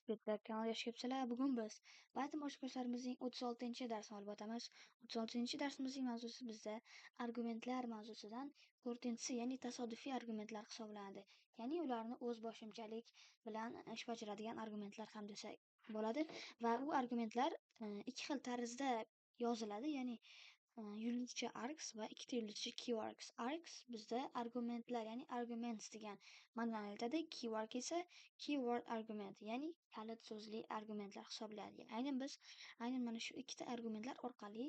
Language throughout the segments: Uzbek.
Bitta kanalga xush kelibsizlar. Bugun biz Python boshqa kurslarimizning 36-darsini olib o'tamiz. 36-darsimizning mavzusi bizda argumentlar mavzusidan 4-si, ya'ni tasodifiy argumentlar hisoblanadi. Ya'ni ularni o'z boshimchalik bilan ish bajaradigan argumentlar ham desak bo'ladi va u argumentlar ikki xil tarzda yoziladi. Ya'ni yulduzcha args va ikkita yulduzcha keywords. Args bizda argumentlar, ya'ni arguments degan ma'noni aytadi. Keyword esa keyword argument, ya'ni kalit so'zli argumentlar hisoblanadi. Aynan mana shu ikkita argumentlar orqali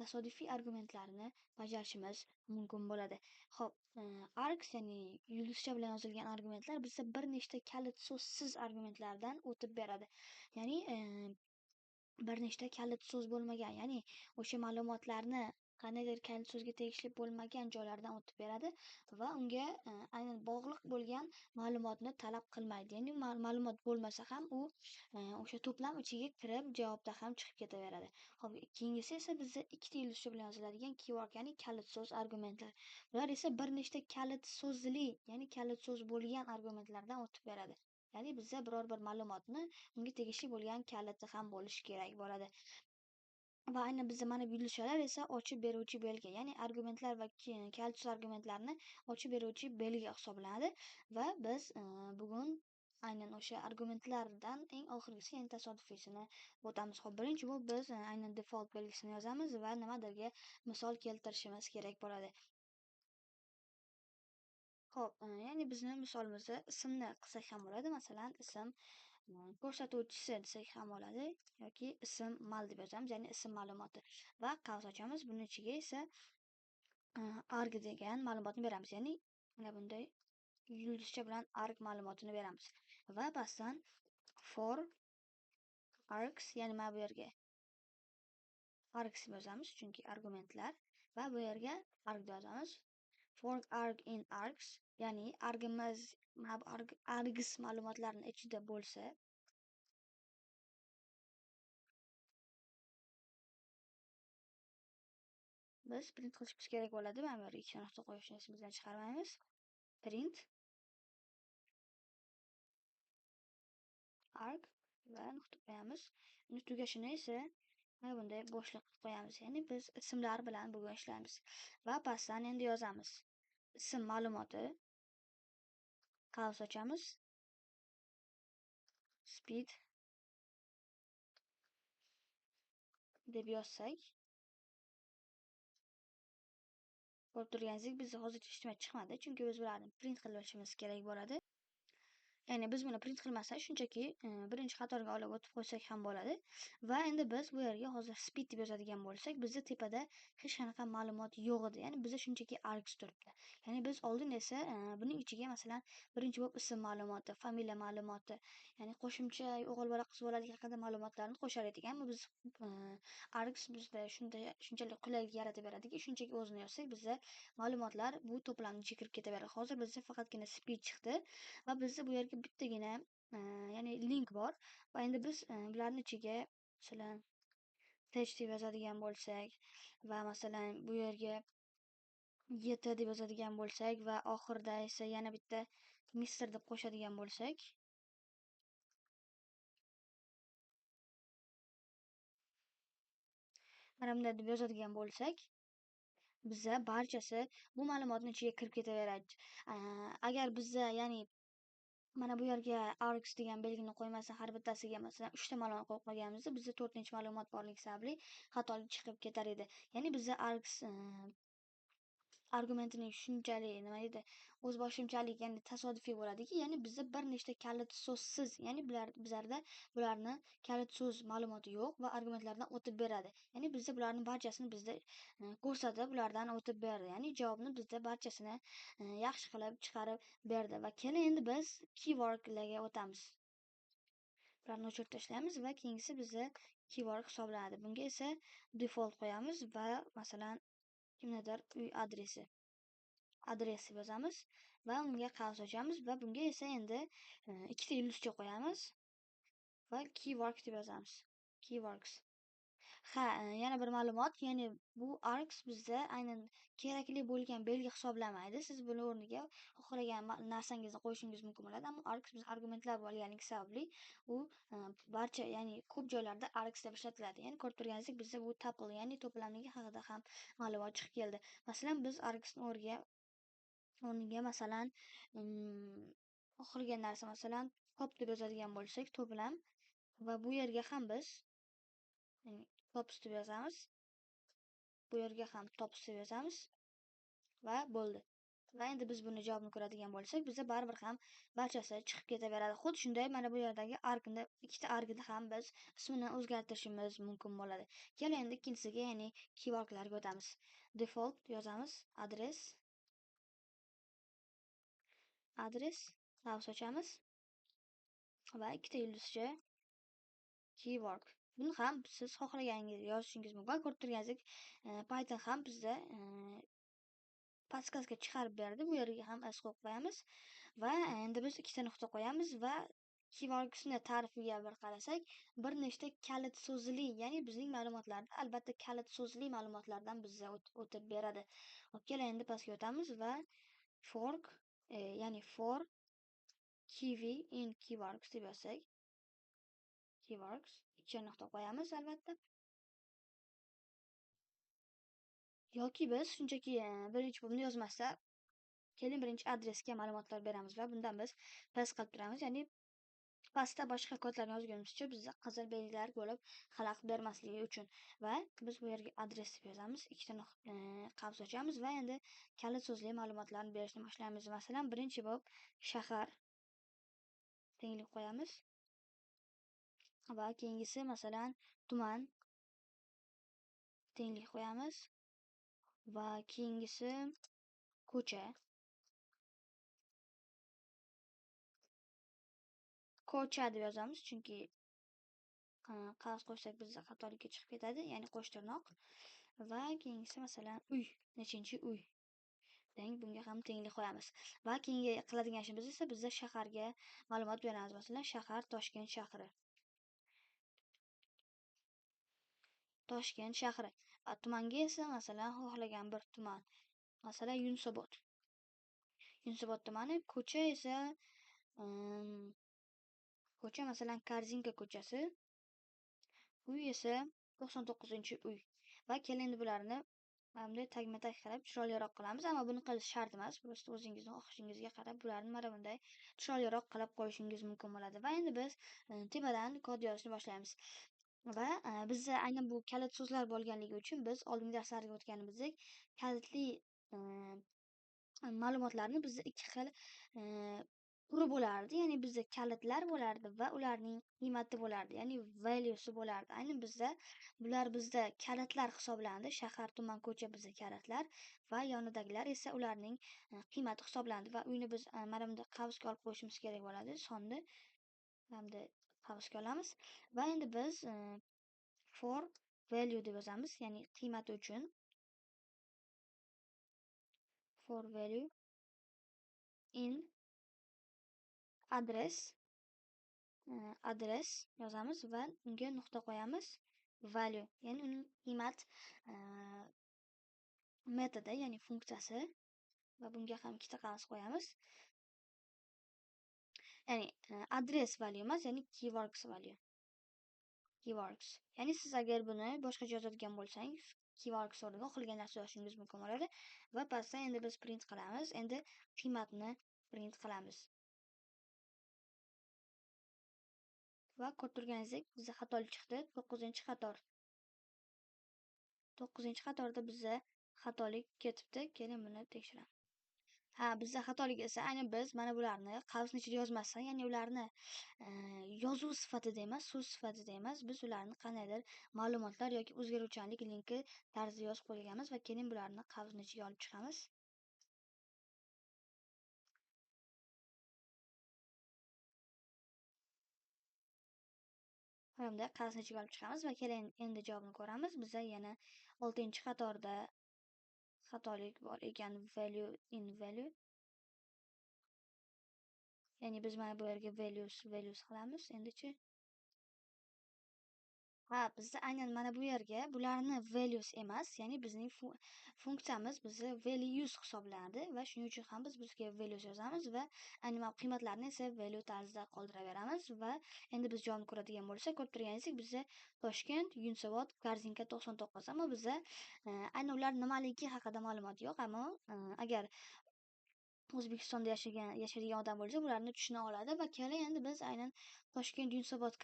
tasodifiy argumentlarni bajarishimiz mumkin bo'ladi. Xo'p, args ya'ni yulduzcha bilan yozilgan argumentlar bizda bir nechta kalit so'zsiz argumentlardan o'tib beradi. Ya'ni bir nechta kalit so'z bo'lmagan, ya'ni o'sha ma'lumotlarni qandaydir kalit so'zga tegishli bo'lmagan joylardan o'tib beradi va unga aynan bog'liq bo'lgan ma'lumotni talab qilmaydi. Ya'ni ma'lumot bo'lmasa ham u o'sha to'plam ichiga kirib javobda ham chiqib ketaveradi. Hop, keyingisi esa bizda ikkita yulduzcha bilan yoziladigan keyword, ya'ni kalit so'z argumentlar. Ular esa bir nechta kalit so'zli, ya'ni kalit so'z bo'lgan argumentlardan o'tib beradi. Ya'ni bizda biror bir ma'lumotni unga tegishli bo'lgan kaliti ham bo'lishi kerak bo'ladi. Va aynan bizda mana bu yulduzchalar esa ochib beruvchi belgi, ya'ni argumentlar va kalitsiz argumentlarni ochib beruvchi belgi hisoblanadi va biz bugun aynan o'sha argumentlardan eng oxirgisi, ya'ni tasodifiysini o'tamiz. Hop, birinchi bo'lib biz aynan default belgisini yozamiz va nimadirga misol keltirishimiz kerak bo'ladi. Xo'p, ya'ni bizni misolimizda ismni qilsak ham bo'ladi. Masalan, ism ko'rsatuvchisi desak ham bo'ladi yoki ism mal deb yozamiz, ya'ni ism ma'lumoti va qavs ochamiz. Buni ichiga esa arg degan ma'lumotni beramiz, ya'ni mana bunday yulduzcha bilan arg ma'lumotini beramiz va pastdan for args, ya'ni mana bu yerga args deb yozamiz, chunki argumentlar, va bu yerga arg deb yozamiz. For arg in args, ya'ni argimiz mana bu args ma'lumotlarni ichida bo'lsa, biz print qilishimiz kerak bo'ladi. Mana bu yerga ikkita nuqta qo'yishni esimizdan chiqarmaymiz. Print arg va nuqta qo'yamiz. Uni tugashini esa mana bunday bo'shliq qilib qo'yamiz. Ya'ni biz ismlar bilan bugun ishlaymiz va pastdan endi yozamiz. Ism ma'lumoti, qavs ochamiz. Speed deb yozsak, ko'rib turganingizdek, bizda hozircha hech nima chiqmadi, chunki biz bularni print qilib olishimiz kerak bo'ladi. Ya'ni biz buni print qilmasdan shunchaki birinchi qatorga olib o'tib qo'ysak ham bo'ladi. Va endi biz bu yerga hozir speed deb yozadigan bo'lsak, bizda tepada hech qanaqa ma'lumot yo'q edi. Ya'ni bizda shunchaki args turibdi. Ya'ni biz oldin esa buning ichiga masalan birinchi bo'lib ism ma'lumoti, familiya ma'lumoti, ya'ni qo'shimcha o'g'il bola qiz bolalik haqida ma'lumotlarni qo'shar edik. Ammo biz args bizda shunchalik qulaylik yaratib beradiki, shunchaki o'zini yozsak bizda ma'lumotlar bu to'plamning ichiga kirib ketaveradi. Hozir bizda faqatgina speed chiqdi va bizda bu yerga bittagina ya'ni link bor va endi biz bularni ichiga masalan tech deb yozadigan bo'lsak va masalan bu yerga YT deb yozadigan bo'lsak va oxirida esa yana bitta Mr deb qo'shadigan bo'lsak, mana bunday deb yozadigan bo'lsak, bizda barchasi bu ma'lumotni ichiga kirib ketaveradi. Agar bizda ya'ni mana bu yerga args degan belgini qo'ymasdan har bittasiga masalan 3 ta ma'lumot qo'yib qo'yganimizda bizda 4-chi ma'lumot borligi sababli xatolik chiqib ketar edi. Ya'ni bizda args argumentining shunchalik nima edi, o'zboshimchalik, ya'ni tasodifiy bo'ladiki, ya'ni bizda bir nechta kalit so'zsiz, ya'ni bizlarda bularni kalit so'z ma'lumoti yo'q va argumentlardan o'tib beradi. Ya'ni bizda bularning barchasini bizda ko'rsatib, ulardan o'tib berdi. Ya'ni javobni bizda barchasini yaxshi qilib chiqarib berdi va keyin endi biz keywordlarga o'tamiz. Bularni o'chirib tashlaymiz va keyingisi bizda keyword hisoblanadi. Bunga esa default qo'yamiz va masalan kimnidir uy adres deb yozamiz va unga qavs ochamiz va bunga esa endi ikkita yulduzcha qo'yamiz va keyword deb yozamiz. Keywords. Ha, yana bir ma'lumot, ya'ni bu args bizda aynan kerakli bo'lgan belgi hisoblanmaydi. Siz buni o'rniga xohlagan narsangizni qo'yishingiz mumkin bo'ladi, ammo args biz argumentlar bo'lganligi sababli u barcha, ya'ni ko'p joylarda args deb ishlatiladi. Ya'ni ko'rib turganingizdek, bizda bu tuple, ya'ni to'plamligi haqida ham ma'lumot chiqib keldi. Masalan, biz argsni o'rniga masalan, xohlagan narsa, masalan, top deb yozadigan bo'lsak, to'plam, va bu yerga ham biz tops deb yozamiz. Bu yerga ham tops deb yozamiz va bo'ldi. Va endi biz buni javobini ko'radigan bo'lsak, bizda baribir ham barchasi chiqib ketaveradi. Xuddi shunday mana bu yerdagi arkni, ikkita arkni ham biz ismini o'zgartirishimiz mumkin bo'ladi. Keling endi ikkinchisiga, ya'ni keywordlarga o'tamiz. Default yozamiz, adres qavs ochamiz va ikkita yulduzcha keyword. Buni ham siz xohlaganingizni yozishingiz mumkin. Ko'rib turganingizdek, Python ham bizda podskazka chiqarib berdi. Bu yerga ham s qo'yib qo'yamiz va endi biz ikkita nuqta qo'yamiz va keywordni ta'rifiga bir qarasak, bir nechta kalit so'zli, ya'ni bizning ma'lumotlarda albatta kalit so'zli ma'lumotlardan bizga o'tib beradi. Keling endi pastga o'tamiz va fork, ya'ni for key in keywords deb yozsak, keywords ikkita nuqta qo'yamiz albatta. Yoki biz shunchaki birinchi bobni yozmasa, keling birinchi adresga ma'lumotlar beramiz va bundan biz pass qilib turamiz. Ya'ni pastda boshqa kodlarni yozgunimizcha bizda qizil belgilar bo'lib xalaqit bermasligi uchun, va biz bu yerga adres deb yozamiz, ikkita qavs ochamiz va endi kalit so'zli ma'lumotlarni berishni boshlaymiz. Masalan, birinchi bob shahar tenglik qo'yamiz va keyingisi masalan tuman tenglik qo'yamiz va keyingisi ko'cha deb yozamiz, chunki qavs qo'shsak bizda xatolikka chiqib ketadi, ya'ni qo'sh tirnoq. Va keyingisi masalan uy, nechinchi uy. Bunga ham tenglik qo'yamiz. Va keyingi qiladigan ishimiz esa bizda shaharga ma'lumot beramiz. Masalan, shahar Toshkent shahri. Toshkent shahri. Va tumanga esa masalan xohlagan bir tuman. Masalan, Yunusobod. Yunusobod tumani. Ko'cha esa ko'cha masalan Korzinka ko'chasi. Uy esa 99-uy. Va keling endi bularni bunday tagma-tag qilib chiroyliroq qilamiz, ammo buni qilish shart emas. Просто o'zingizning xohishingizga qarab bularni mana bunday chiroyliroq qilib qo'yishingiz mumkin bo'ladi. Va endi biz tepadan kod yozishni boshlaymiz. Va bizda aynan bu kalit so'zlar bo'lganligi uchun biz oldingi darslarga o'tganimizdek kalitli ma'lumotlarni bizda ikki xil turi bo'lardi. Ya'ni bizda kalitlar bo'lardi va ularning qiymati bo'lardi, ya'ni valuesi bo'lardi. Aynan bular bizda kalitlar hisoblanadi. Shahar, tuman, ko'cha bizda kalitlar va yonidagilar esa ularning qiymati hisoblanadi va uyni biz mana bunday qavsga olib qo'yishimiz kerak bo'ladi. Sonni hamda qavsga olamiz va endi biz for value deb yozamiz, ya'ni qiymati uchun for value in adres yozamiz va unga nuqta qo'yamiz. Value, ya'ni uning qiymat metodi, ya'ni funksiyasi, va bunga ham ikkita qavs qo'yamiz. Ya'ni adres value emas, ya'ni keywords value. Keywords. Ya'ni siz agar buni boshqacha yozadigan bo'lsangiz, keywords o'rniga xohlagan narsa yozishingiz mumkin bo'ladi va pastda endi biz print qilamiz. Endi qiymatni print qilamiz. Va ko'rib turganingizdek bizda xatolik chiqdi. 9-qator. 9-qatorda bizda xatolik ketibdi. Keling buni tekshiramiz. Bizda xatolik esa aynan biz mana bularni qavsni ichida yozmasdan, ya'ni ularni yozuv sifatida emas, so'z sifatida emas, biz ularni qandaydir ma'lumotlar yoki o'zgaruvchanlik linki tarzida yozib qo'yganmiz va keling bularni qavsni ichiga olib chiqamiz. Hamda qavsni ichiga olib chiqamiz va keling endi javobni ko'ramiz. Bizda yana 6-qatorda xatolik bor ekan, value in value. Ya'ni biz mana bu yerga values qilamiz. Endichi Ha, bizda aynan mana bu yerga bularni values emas, ya'ni bizning funksiyamiz bizni values hisoblanadi va shuning uchun ham biz bizga values yozamiz va animal qiymatlarni esa value tarzida qoldiraveramiz va endi biz javobni ko'radigan bo'lsak, ko'rib turganingizdek bizda Toshkent, Yunusobod, Korzinka 99, ammo bizda aynan ular nimaligi haqida ma'lumot yo'q, ammo agar O'zbekistonda yashaydigan odam bo'lsa, bularni tushuna oladi va keyin endi biz aynan Toshkent, Yunusobod,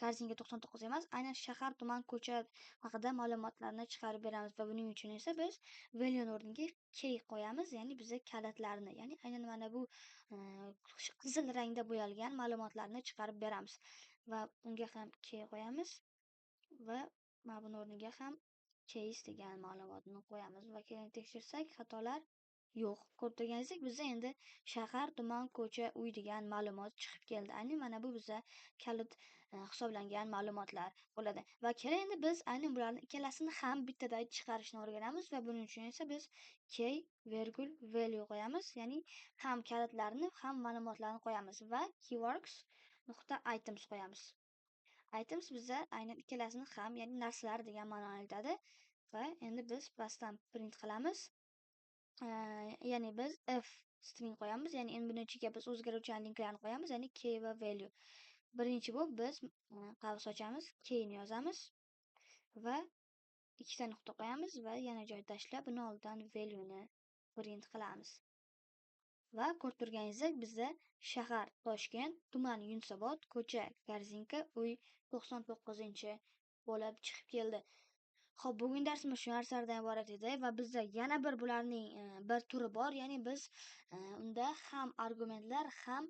Korzinka 99 emas, aynan shahar, tuman, ko'cha haqida ma'lumotlarni chiqarib beramiz va buning uchun esa biz value o'rniga key qo'yamiz, ya'ni bizga kalitlarni, ya'ni aynan mana bu qizil rangda bo'yalgan ma'lumotlarni chiqarib beramiz va unga ham key qo'yamiz va mana buni o'rniga ham case degan ma'lumotni qo'yamiz va keyin tekshirsak xatolar yo'q. Ko'rib turganingizdek bizda endi shahar, tuman, ko'cha, uy degan ma'lumot chiqib keldi. Aynan mana bu bizda kalit hisoblangan ma'lumotlar bo'ladi. Va keyin endi biz aynan bularni ikkalasini ham bittada chiqarishni o'rganamiz va buning uchun esa biz key virgul value qo'yamiz. Ya'ni ham kalitlarni, ham ma'lumotlarni qo'yamiz va keywords nuqta items qo'yamiz. Items bizda aynan ikkalasini ham, ya'ni narsalar degan ma'noni aytadi va endi biz pastdan print qilamiz. Ya'ni biz if string qo'yamiz, ya'ni endi buni ichiga biz o'zgaruvchan linklarni qo'yamiz, ya'ni key va value. Birinchi bo'lib biz qavs ochamiz, keyni yozamiz va ikkita nuqta qo'yamiz va yana joy tashlab buni oldidan valueni print qilamiz. Va ko'rib turganingizdek bizda shahar Toshkent, tuman Yunusobod, ko'cha Korzinka, uy 99 bo'lib chiqib keldi. Xo'p, bugun darsimiz shu narsalardan iborat edi va bizda yana bir bularning bir turi bor, ya'ni biz unda ham argumentlar ham